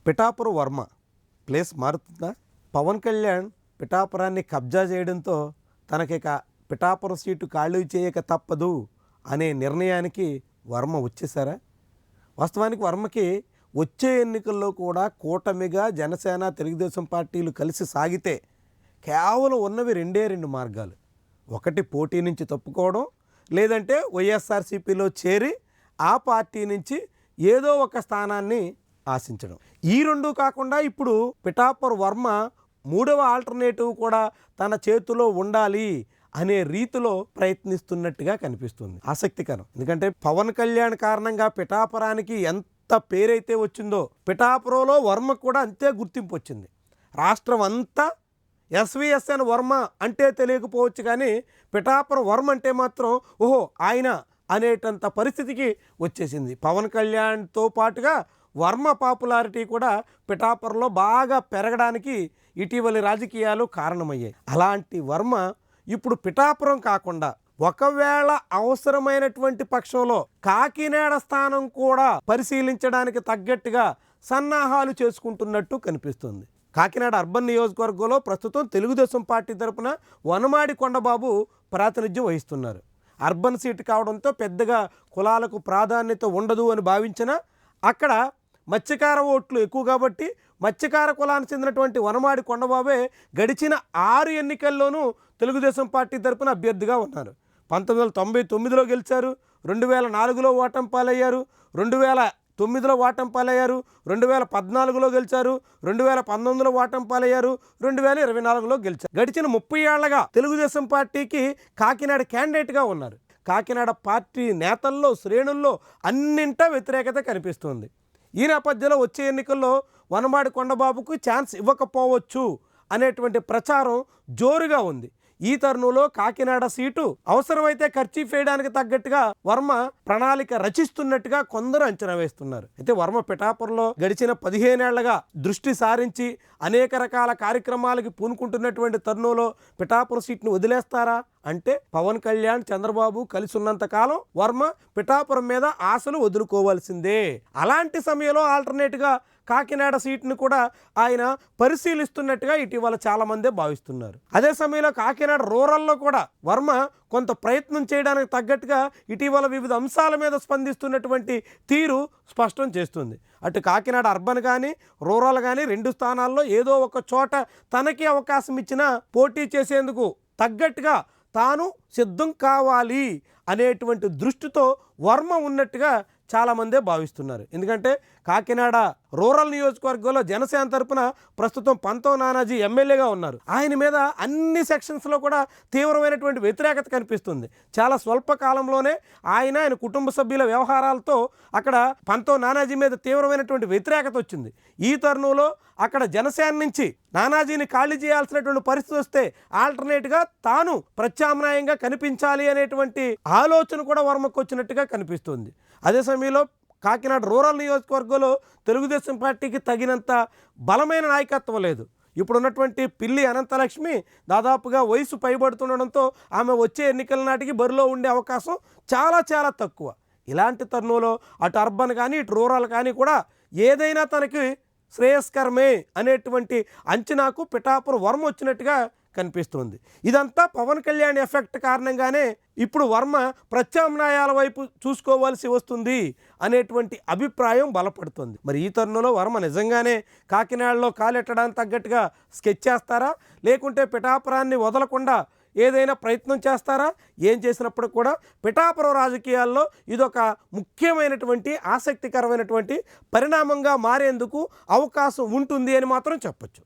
Pithapuram Varma place మారుతుందా? పవన్ కళ్యాణ్ పిఠాపురాన్ని కబ్జా చేయడంతో తనకిక పిఠాపురం సీటు ఖాళీ చేయక తప్పదు అనే నిర్ణయానికి వర్మ వచ్చేసారా? వాస్తవానికి వర్మకి వచ్చే ఎన్నికల్లో కూడా కూటమిగా జనసేన తెలుగుదేశం పార్టీలు కలిసి సాగితే కేవలం ఉన్నవి రెండు మార్గాలు. ఒకటి పోటీ నుంచి తప్పుకోవడం, లేదంటే వైఎస్ఆర్సీపీలో చేరి ఆ పార్టీ నుంచి ఏదో ఒక స్థానాన్ని ఆశించడం. ఈ రెండు కాకుండా ఇప్పుడు పిఠాపురం వర్మ మూడవ ఆల్టర్నేటివ్ కూడా తన చేతిలో ఉండాలి అనే రీతిలో ప్రయత్నిస్తున్నట్టుగా కనిపిస్తుంది. ఆసక్తికరం. ఎందుకంటే పవన్ కళ్యాణ్ కారణంగా పిఠాపురానికి ఎంత పేరైతే వచ్చిందో పిఠాపురంలో వర్మకు కూడా అంతే గుర్తింపు వచ్చింది. రాష్ట్రం అంతా ఎస్విఎస్ఎన్ వర్మ అంటే తెలియకపోవచ్చు, కానీ పిఠాపురం వర్మ అంటే మాత్రం ఓహో ఆయన అనేటంత పరిస్థితికి వచ్చేసింది. పవన్ కళ్యాణ్తో పాటుగా వర్మ పాపులారిటీ కూడా పిఠాపురంలో బాగా పెరగడానికి ఇటీవలి రాజకీయాలు కారణమయ్యాయి. అలాంటి వర్మ ఇప్పుడు పిఠాపురం కాకుండా ఒకవేళ అవసరమైనటువంటి పక్షంలో కాకినాడ స్థానం కూడా పరిశీలించడానికి తగ్గట్టుగా సన్నాహాలు చేసుకుంటున్నట్టు కనిపిస్తుంది. కాకినాడ అర్బన్ నియోజకవర్గంలో ప్రస్తుతం తెలుగుదేశం పార్టీ తరపున వనమాడి కొండబాబు ప్రాతినిధ్యం వహిస్తున్నారు. అర్బన్ సీటు కావడంతో పెద్దగా కులాలకు ప్రాధాన్యత ఉండదు అని భావించినా అక్కడ మత్స్యకార ఓట్లు ఎక్కువ కాబట్టి మత్స్యకార కులానికి చెందినటువంటి వనమాడి కొండబాబే గడిచిన 6 ఎన్నికల్లోనూ తెలుగుదేశం పార్టీ తరపున అభ్యర్థిగా ఉన్నారు. 1999లో గెలిచారు, 2004లో ఓటమి పాలయ్యారు, 2009లో ఓటమి పాలయ్యారు, 2014లో గెలిచారు, 2019లో ఓటమి పాలయ్యారు, 2024లో గెలిచారు. గడిచిన 30 ఏళ్లగా తెలుగుదేశం పార్టీకి కాకినాడ క్యాండిడేట్గా ఉన్నారు. కాకినాడ పార్టీ నేతల్లో శ్రేణుల్లో అన్నింటా వ్యతిరేకత కనిపిస్తుంది. ఈ నేపథ్యంలో వచ్చే ఎన్నికల్లో వనమాడి కొండబాబుకు ఛాన్స్ ఇవ్వకపోవచ్చు అనేటువంటి ప్రచారం జోరుగా ఉంది. ఈ తరుణంలో కాకినాడ సీటు అవసరమైతే ఖర్చు చేయడానికి తగ్గట్టుగా వర్మ ప్రణాళిక రచిస్తున్నట్టుగా కొందరు అంచనా వేస్తున్నారు. అయితే వర్మ పిఠాపురంలో గడిచిన 15 ఏళ్లగా దృష్టి సారించి అనేక రకాల కార్యక్రమాలకి పూనుకుంటున్నటువంటి తరుణంలో పిఠాపురం సీట్ను వదిలేస్తారా అంటే పవన్ కళ్యాణ్ చంద్రబాబు కలిసి ఉన్నంత కాలం వర్మ పిఠాపురం మీద ఆశలు వదులుకోవాల్సిందే. అలాంటి సమయంలో ఆల్టర్నేట్గా కాకినాడ సీట్ను కూడా ఆయన పరిశీలిస్తున్నట్టుగా ఇటీవల చాలామందే భావిస్తున్నారు. అదే సమయంలో కాకినాడ రూరల్లో కూడా వర్మ కొంత ప్రయత్నం చేయడానికి తగ్గట్టుగా ఇటీవల వివిధ అంశాల మీద స్పందిస్తున్నటువంటి తీరు స్పష్టం చేస్తుంది. అటు కాకినాడ అర్బన్ కానీ రూరల్ కానీ 2 స్థానాల్లో ఏదో ఒక చోట తనకి అవకాశం ఇచ్చినా పోటీ చేసేందుకు తగ్గట్టుగా తాను సిద్ధం కావాలి అనేటువంటి దృష్టితో వర్మ ఉన్నట్టుగా చాలామందే భావిస్తున్నారు. ఎందుకంటే కాకినాడ రూరల్ నియోజకవర్గంలో జనసేన తరపున ప్రస్తుతం పంతం నానాజీ ఎమ్మెల్యేగా ఉన్నారు. ఆయన మీద అన్ని సెక్షన్స్లో కూడా తీవ్రమైనటువంటి వ్యతిరేకత కనిపిస్తుంది. చాలా స్వల్ప కాలంలోనే ఆయన కుటుంబ సభ్యుల వ్యవహారాలతో అక్కడ పంతం నానాజీ మీద తీవ్రమైనటువంటి వ్యతిరేకత వచ్చింది. ఈ తరుణంలో అక్కడ జనసేన నుంచి నానాజీని ఖాళీ చేయాల్సినటువంటి పరిస్థితి వస్తే ఆల్టర్నేట్గా తాను ప్రత్యామ్నాయంగా కనిపించాలి అనేటువంటి ఆలోచన కూడా వర్మకు వచ్చినట్టుగా కనిపిస్తుంది. అదే సమయంలో కాకినాడ రూరల్ నియోజకవర్గంలో తెలుగుదేశం పార్టీకి తగినంత బలమైన నాయకత్వం లేదు. ఇప్పుడున్నటువంటి పిల్లి అనంతలక్ష్మి దాదాపుగా వయసు పైబడుతుండడంతో ఆమె వచ్చే ఎన్నికల నాటికి బరిలో ఉండే అవకాశం చాలా తక్కువ. ఇలాంటి తరుణంలో అటు అర్బన్ కానీ ఇటు రూరల్ కానీ కూడా ఏదైనా తనకి శ్రేయస్కరమే అనేటువంటి అంచనాకు పిఠాపురం వర్మ వచ్చినట్టుగా కనిపిస్తుంది. ఇదంతా పవన్ కళ్యాణ్ ఎఫెక్ట్ కారణంగానే ఇప్పుడు వర్మ ప్రత్యామ్నాయాల వైపు చూసుకోవాల్సి వస్తుంది అనేటువంటి అభిప్రాయం బలపడుతుంది. మరి ఈ తరుణంలో వర్మ నిజంగానే కాకినాడలో కాలెట్టడానికి తగ్గట్టుగా స్కెచ్ చేస్తారా, లేకుంటే పిఠాపురాన్ని వదలకుండా ఏదైనా ప్రయత్నం చేస్తారా? ఏం చేసినప్పుడు కూడా పిఠాపురం రాజకీయాల్లో ఇదొక ముఖ్యమైనటువంటి ఆసక్తికరమైనటువంటి పరిణామంగా మారేందుకు అవకాశం ఉంటుంది అని మాత్రం చెప్పొచ్చు.